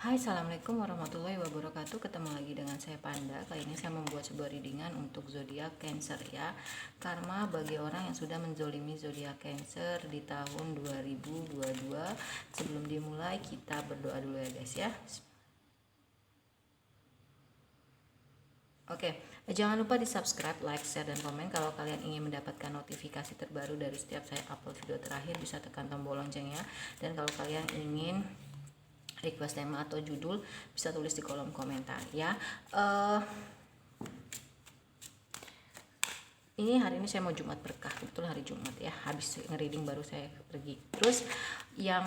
Hai, assalamualaikum warahmatullahi wabarakatuh. Ketemu lagi dengan saya Panda. Kali ini saya membuat sebuah readingan untuk zodiak Cancer ya. Karma bagi orang yang sudah menzolimi zodiak Cancer di tahun 2022. Sebelum dimulai kita berdoa dulu ya guys ya. Oke, jangan lupa di subscribe, like, share, dan komen. Kalau kalian ingin mendapatkan notifikasi terbaru dari setiap saya upload video terakhir, bisa tekan tombol loncengnya. Dan kalau kalian ingin request tema atau judul, bisa tulis di kolom komentar ya. Ini hari ini saya mau Jumat berkah, betul hari Jumat ya. Habis nge-reading baru saya pergi. Terus yang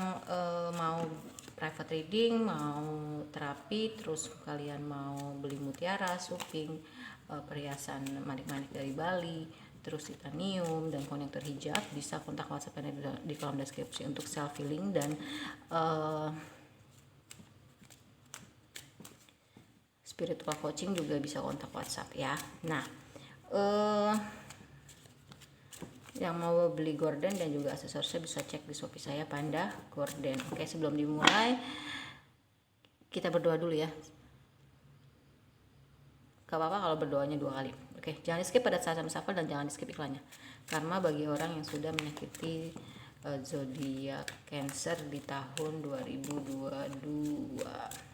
mau private reading, mau terapi, terus kalian mau beli mutiara, suping, perhiasan manik-manik dari Bali, terus titanium dan konektor hijab, bisa kontak WhatsApp di kolom deskripsi untuk self healing dan spiritual coaching juga bisa kontak WhatsApp ya. Nah, yang mau beli gorden dan juga aksesorisnya bisa cek di Shopee saya Panda Gorden. Oke, sebelum dimulai kita berdoa dulu ya. Gak apa-apa kalau berdoanya 2 kali. Oke, jangan di skip pada saat samsafal dan jangan di skip iklannya. Karena bagi orang yang sudah menyakiti zodiak Cancer di tahun 2022.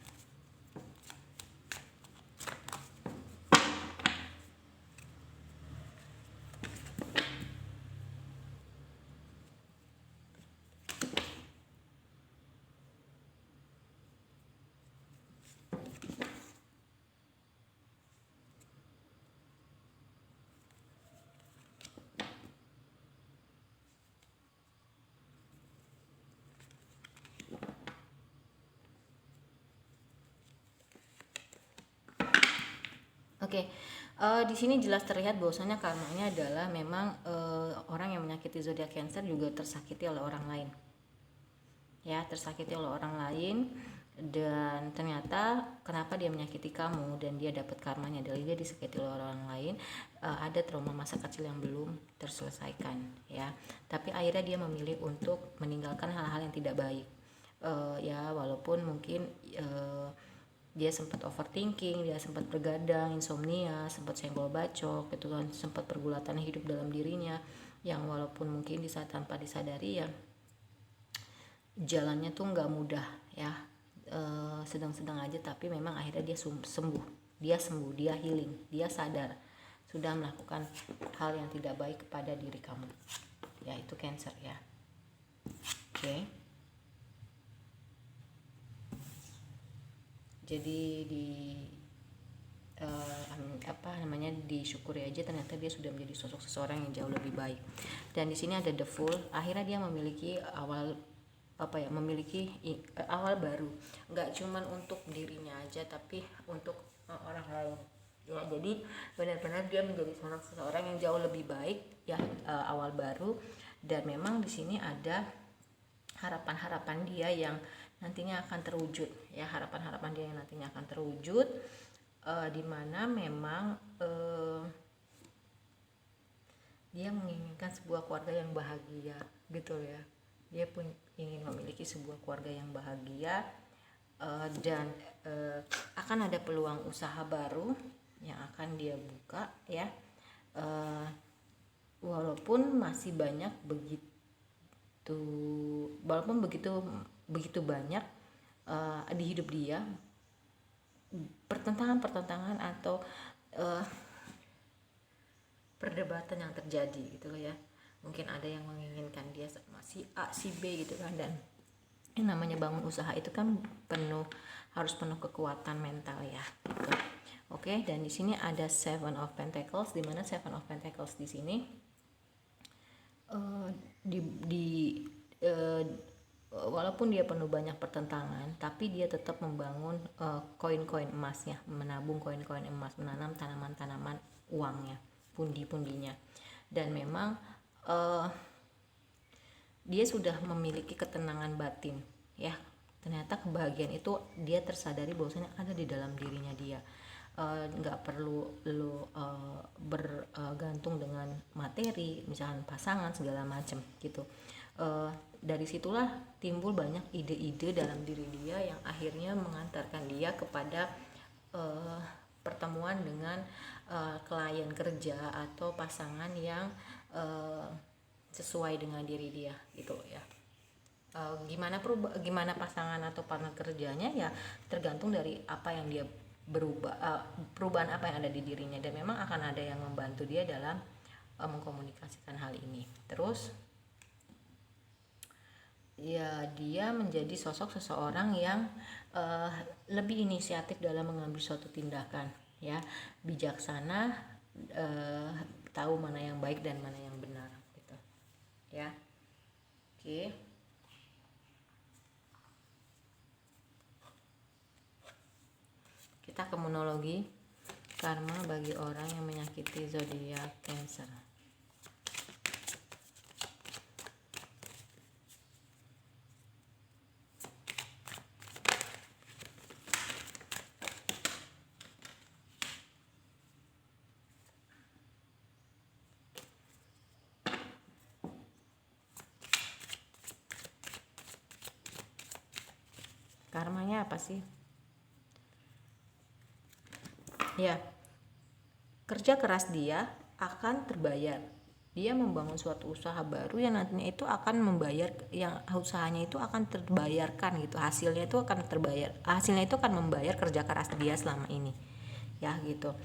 Oke, di sini jelas terlihat bahwasanya karmanya adalah memang orang yang menyakiti zodiak Cancer juga tersakiti oleh orang lain. Ya, tersakiti oleh orang lain, dan ternyata kenapa dia menyakiti kamu dan dia dapat karmanya adalah dia disakiti oleh orang lain. Ada trauma masa kecil yang belum terselesaikan ya. Tapi akhirnya dia memilih untuk meninggalkan hal-hal yang tidak baik. Ya, walaupun mungkin dia sempat overthinking, dia sempat bergadang, insomnia, sempat senggol bacok gitu kan, sempat pergulatan hidup dalam dirinya yang walaupun mungkin di saat tanpa disadari ya jalannya tuh nggak mudah ya, sedang-sedang aja, tapi memang akhirnya dia sembuh, dia healing, dia sadar sudah melakukan hal yang tidak baik kepada diri kamu ya. Itu Cancer ya. Oke. Jadi disyukuri aja, ternyata dia sudah menjadi sosok seseorang yang jauh lebih baik. Dan di sini ada the Fool, akhirnya dia memiliki awal baru, nggak cuman untuk dirinya aja tapi untuk orang lain ya. Jadi benar-benar dia menjadi seseorang yang jauh lebih baik ya, awal baru. Dan memang di sini ada harapan-harapan dia yang nantinya akan terwujud ya, harapan-harapan dia yang nantinya akan terwujud, dimana memang dia menginginkan sebuah keluarga yang bahagia gitu ya. Dia pun ingin memiliki sebuah keluarga yang bahagia, dan akan ada peluang usaha baru yang akan dia buka ya, walaupun masih banyak begitu banyak di hidup dia pertentangan atau perdebatan yang terjadi gitu loh ya. Mungkin ada yang menginginkan dia sama si A si B gitu kan, dan yang namanya bangun usaha itu kan harus penuh kekuatan mental ya gitu. Oke, dan di sini ada Seven of Pentacles, di mana Seven of Pentacles di sini walaupun dia penuh banyak pertentangan, tapi dia tetap membangun koin-koin emasnya, menabung koin-koin emas, menanam tanaman-tanaman uangnya, pundi-pundinya. Dan memang dia sudah memiliki ketenangan batin ya. Ternyata kebahagiaan itu dia tersadari bahwasanya ada di dalam dirinya dia. Nggak perlu bergantung dengan materi, misalkan pasangan segala macam gitu. dari situlah timbul banyak ide-ide dalam diri dia yang akhirnya mengantarkan dia kepada pertemuan dengan klien kerja atau pasangan yang sesuai dengan diri dia gitu ya. Gimana pasangan atau partner kerjanya ya tergantung dari apa yang dia perubahan apa yang ada di dirinya, dan memang akan ada yang membantu dia dalam mengkomunikasikan hal ini. Terus ya dia menjadi sosok seseorang yang lebih inisiatif dalam mengambil suatu tindakan ya, bijaksana, tahu mana yang baik dan mana yang benar gitu ya. Oke. Kita ke monologi karma bagi orang yang menyakiti zodiak Cancer. Karmanya apa sih? Ya, kerja keras dia akan terbayar. Dia membangun suatu usaha baru yang nantinya itu akan membayar, yang usahanya itu akan terbayarkan gitu. Hasilnya itu akan terbayar. Hasilnya itu akan membayar kerja keras dia selama ini. Ya gitu.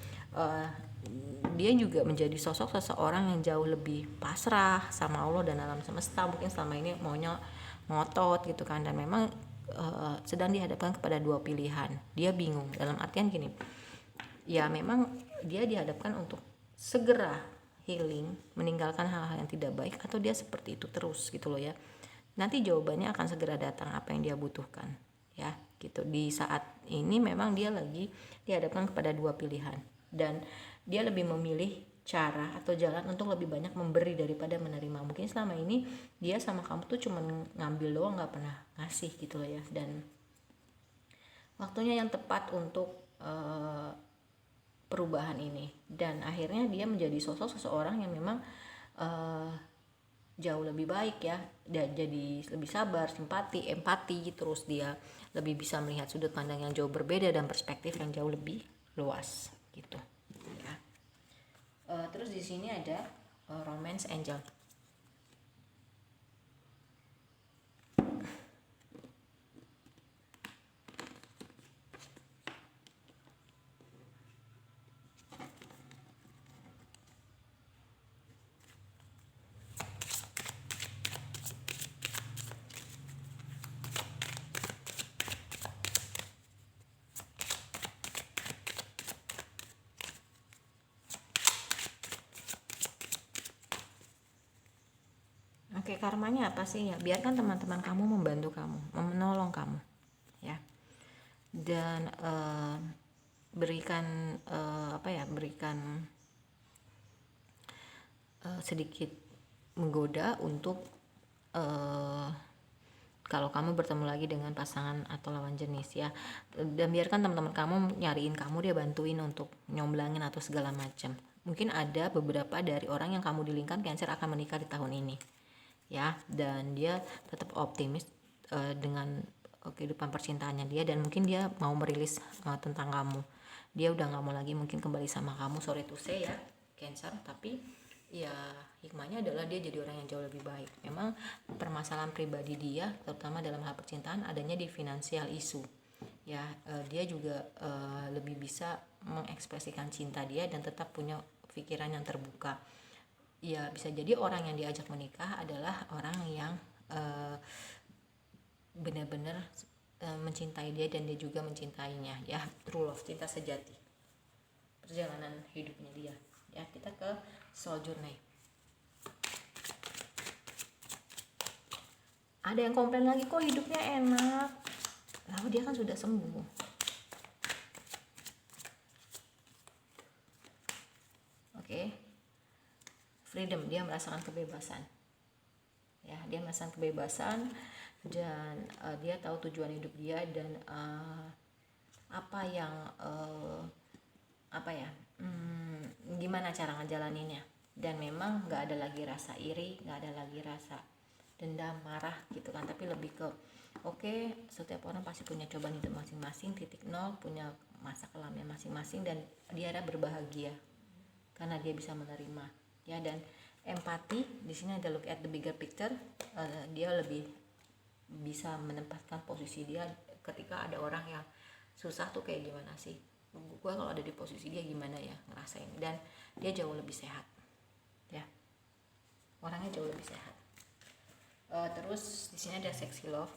Dia juga menjadi sosok seseorang yang jauh lebih pasrah sama Allah dan alam semesta. Mungkin selama ini maunya ngotot gitu kan, dan memang sedang dihadapkan kepada dua pilihan. Dia bingung dalam artian gini, ya memang dia dihadapkan untuk segera healing, meninggalkan hal-hal yang tidak baik, atau dia seperti itu terus gitu loh ya. Nanti jawabannya akan segera datang apa yang dia butuhkan ya gitu. Di saat ini memang dia lagi dihadapkan kepada dua pilihan, dan dia lebih memilih cara atau jalan untuk lebih banyak memberi daripada menerima. Mungkin selama ini dia sama kamu tuh cuma ngambil doang, nggak pernah ngasih gitu loh ya, dan waktunya yang tepat untuk perubahan ini, dan akhirnya dia menjadi sosok seseorang yang memang jauh lebih baik ya, dan jadi lebih sabar, simpati, empati, terus dia lebih bisa melihat sudut pandang yang jauh berbeda dan perspektif yang jauh lebih luas gitu ya. Terus di sini ada romance angel. Oke, karmanya apa sih ya? Biarkan teman-teman kamu membantu kamu, menolong kamu, ya. Dan berikan berikan sedikit menggoda untuk kalau kamu bertemu lagi dengan pasangan atau lawan jenis ya. Dan biarkan teman-teman kamu nyariin kamu, dia bantuin untuk nyomblangin atau segala macam. Mungkin ada beberapa dari orang yang kamu dilingkan Cancer akan menikah di tahun ini ya, dan dia tetap optimis dengan kehidupan percintaannya dia, dan mungkin dia mau merilis tentang kamu. Dia udah nggak mau lagi mungkin kembali sama kamu, sorry to say ya Cancer, tapi ya hikmahnya adalah dia jadi orang yang jauh lebih baik. Memang permasalahan pribadi dia terutama dalam hal percintaan adanya di finansial isu ya. Dia juga lebih bisa mengekspresikan cinta dia dan tetap punya pikiran yang terbuka. Ya bisa jadi orang yang diajak menikah adalah orang yang benar-benar mencintai dia dan dia juga mencintainya ya, true love, cinta sejati, perjalanan hidupnya dia ya. Kita ke soul journey. Ada yang komplain lagi, kok hidupnya enak, lalu dia kan sudah sembuh. Oke. Freedom, dia merasakan kebebasan ya, dia merasakan kebebasan, dan dia tahu tujuan hidup dia dan gimana cara ngejalaninnya. Dan memang nggak ada lagi rasa iri, nggak ada lagi rasa dendam, marah gitu kan, tapi lebih ke oke, setiap orang pasti punya cobaan hidup masing-masing, titik nol, punya masa kelamnya masing-masing, dan dia ada berbahagia karena dia bisa menerima ya. Dan empati di sini ada look at the bigger picture, dia lebih bisa menempatkan posisi dia ketika ada orang yang susah tuh kayak gimana sih, gue kalau ada di posisi dia gimana ya ngerasain, dan dia jauh lebih sehat ya, orangnya jauh lebih sehat. Terus di sini ada sexy love.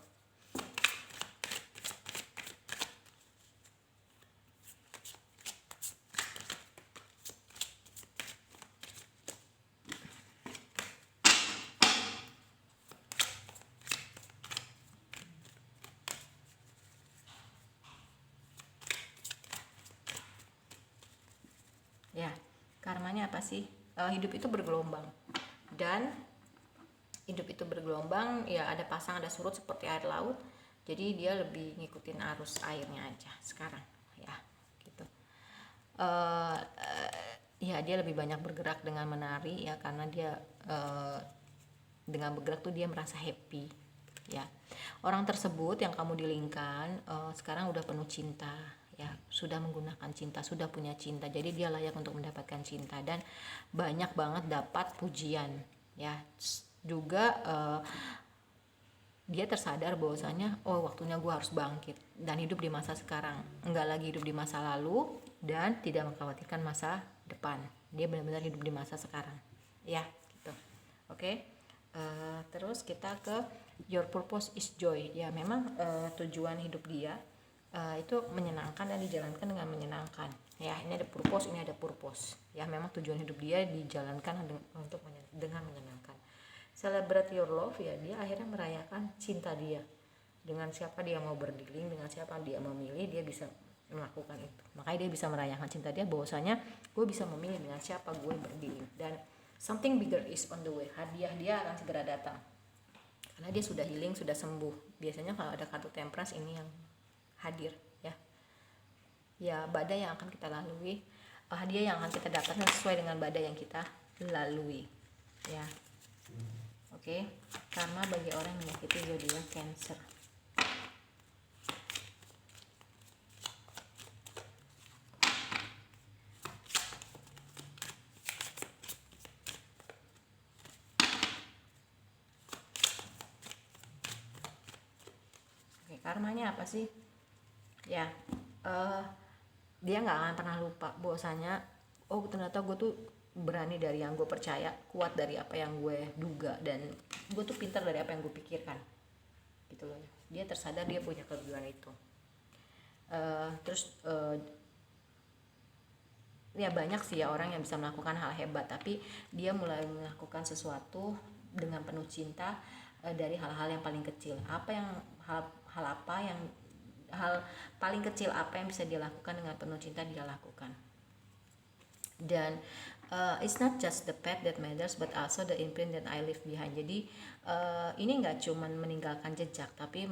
Ya, karmanya apa sih? Hidup itu bergelombang, dan hidup itu bergelombang ya, ada pasang ada surut seperti air laut, jadi dia lebih ngikutin arus airnya aja sekarang ya gitu. Ya dia lebih banyak bergerak dengan menari ya, karena dia dengan bergerak tuh dia merasa happy ya. Orang tersebut yang kamu dilingkan sekarang udah penuh cinta ya, sudah menggunakan cinta, sudah punya cinta, jadi dia layak untuk mendapatkan cinta dan banyak banget dapat pujian ya. Juga dia tersadar bahwasanya oh waktunya gue harus bangkit dan hidup di masa sekarang, enggak lagi hidup di masa lalu dan tidak mengkhawatirkan masa depan. Dia benar-benar hidup di masa sekarang ya gitu. Oke. Terus kita ke your purpose is joy ya, memang tujuan hidup dia itu menyenangkan dan dijalankan dengan menyenangkan ya. Ini ada purpose, ini ada purpose ya, memang tujuan hidup dia dijalankan untuk dengan menyenangkan. Celebrate your love ya, dia akhirnya merayakan cinta dia, dengan siapa dia mau berdiling, dengan siapa dia memilih, dia bisa melakukan itu. Makanya dia bisa merayakan cinta dia, bahwasanya gue bisa memilih dengan siapa gue berdiling, dan something bigger is on the way, hadiah dia akan segera datang karena dia sudah healing, sudah sembuh. Biasanya kalau ada kartu Temperance ini yang hadir ya. Ya, badai yang akan kita lalui, hadiah yang akan kita dapatkan sesuai dengan badai yang kita lalui ya. Oke, karma bagi orang yang menyakiti zodiak Cancer. Oke, karmanya apa sih? Ya, dia nggak akan pernah lupa bahwasanya oh ternyata gue tuh berani dari yang gue percaya, kuat dari apa yang gue duga, dan gue tuh pintar dari apa yang gue pikirkan gitu loh. Dia tersadar dia punya kelebihan itu. Terus ya banyak sih ya orang yang bisa melakukan hal hebat, tapi dia mulai melakukan sesuatu dengan penuh cinta dari hal-hal yang paling kecil. Apa yang hal paling kecil apa yang bisa dia lakukan dengan penuh cinta dia lakukan. Dan it's not just the path that matters but also the imprint that I leave behind. Jadi ini nggak cuman meninggalkan jejak, tapi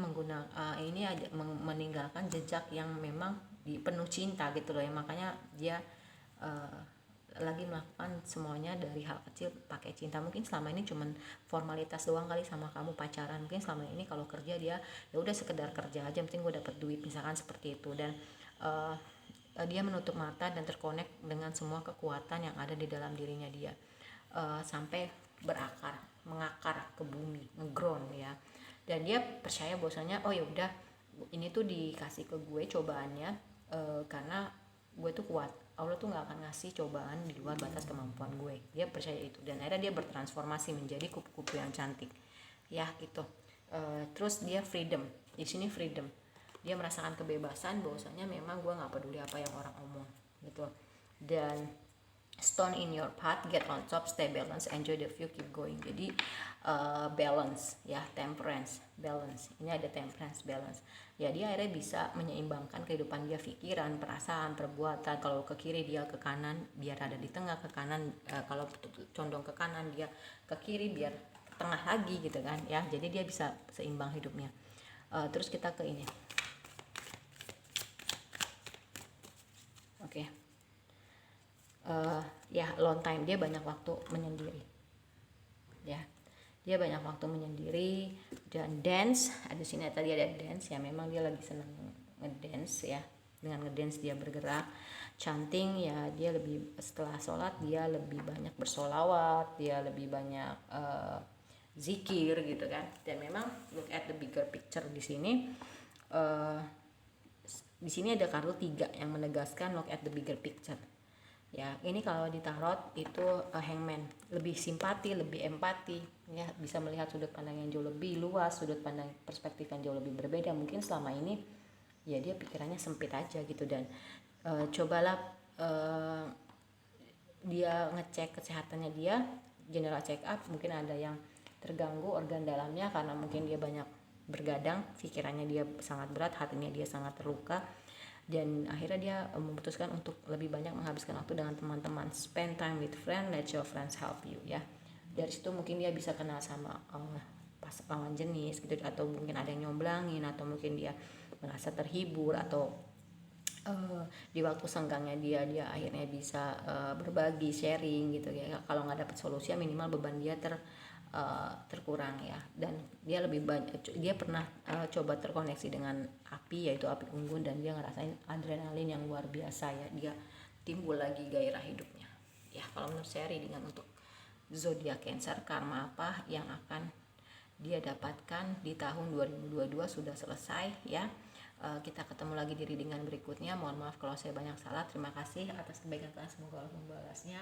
meninggalkan jejak yang memang penuh cinta gitu loh ya. Makanya dia lagi melakukan semuanya dari hal kecil pakai cinta. Mungkin selama ini cuman formalitas doang kali sama kamu pacaran, mungkin selama ini kalau kerja dia ya udah sekedar kerja aja, penting gue dapet duit misalkan seperti itu. Dan dia menutup mata dan terkonek dengan semua kekuatan yang ada di dalam dirinya dia, sampai mengakar ke bumi, ngeground ya. Dan dia percaya bahwasanya oh ya udah ini tuh dikasih ke gue cobaannya karena gue tuh kuat. Allah tuh nggak akan ngasih cobaan di luar batas kemampuan gue. Dia percaya itu, dan akhirnya dia bertransformasi menjadi kupu-kupu yang cantik ya gitu. Terus dia freedom, di sini freedom, dia merasakan kebebasan bahwasanya memang gue nggak peduli apa yang orang omong gitu. Dan stone in your path, get on top, stay balanced, enjoy the view, keep going. Jadi balance ya, temperance, balance. Ini ada temperance, balance ya. Dia akhirnya bisa menyeimbangkan kehidupan dia, pikiran, perasaan, perbuatan. Kalau ke kiri dia ke kanan biar ada di tengah, ke kanan kalau condong ke kanan dia ke kiri biar tengah lagi gitu kan ya. Jadi dia bisa seimbang hidupnya. Terus kita ke ini. Oke. Ya alone time, dia banyak waktu menyendiri ya. dia banyak waktu menyendiri dan dance. Ada sini tadi ada dance ya, memang dia lagi senang ngedance ya. Dengan ngedance dia bergerak. Chanting ya, dia lebih setelah sholat dia lebih banyak bersolawat, dia lebih banyak zikir gitu kan. Dan memang look at the bigger picture di sini. Di sini ada kartu 3 yang menegaskan look at the bigger picture. Ya, ini kalau di tarot itu hangman, lebih simpati, lebih empati, ya bisa melihat sudut pandang yang jauh lebih luas, sudut pandang perspektif yang jauh lebih berbeda. Mungkin selama ini ya dia pikirannya sempit aja gitu, dan cobalah dia ngecek kesehatannya dia, general check up. Mungkin ada yang terganggu organ dalamnya karena mungkin dia banyak bergadang, pikirannya dia sangat berat, hatinya dia sangat terluka, dan akhirnya dia memutuskan untuk lebih banyak menghabiskan waktu dengan teman-teman. Spend time with friends, let your friends help you ya. Dari situ mungkin dia bisa kenal sama pas lawan jenis gitu, atau mungkin ada yang nyomblangin, atau mungkin dia merasa terhibur, atau di waktu senggangnya dia akhirnya bisa berbagi, sharing gitu ya. Kalau nggak dapat solusi ya minimal beban dia terkurang ya. Dan dia lebih banyak, dia pernah coba terkoneksi dengan api, yaitu api unggun, dan dia ngerasain adrenalin yang luar biasa ya. Dia timbul lagi gairah hidupnya ya. Kalau menurut saya readingan untuk zodiak Cancer, karma apa yang akan dia dapatkan di tahun 2022 sudah selesai ya. Kita ketemu lagi di readingan berikutnya. Mohon maaf kalau saya banyak salah. Terima kasih atas kebaikan kalian, semoga Allah membalasnya.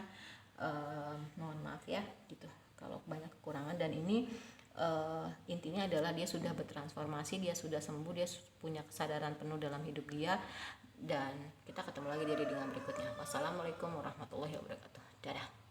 Mohon maaf ya gitu kalau banyak kekurangan. Dan ini intinya adalah dia sudah bertransformasi, dia sudah sembuh, dia punya kesadaran penuh dalam hidup dia. Dan kita ketemu lagi di readingan berikutnya. Wassalamualaikum warahmatullahi wabarakatuh. Dadah.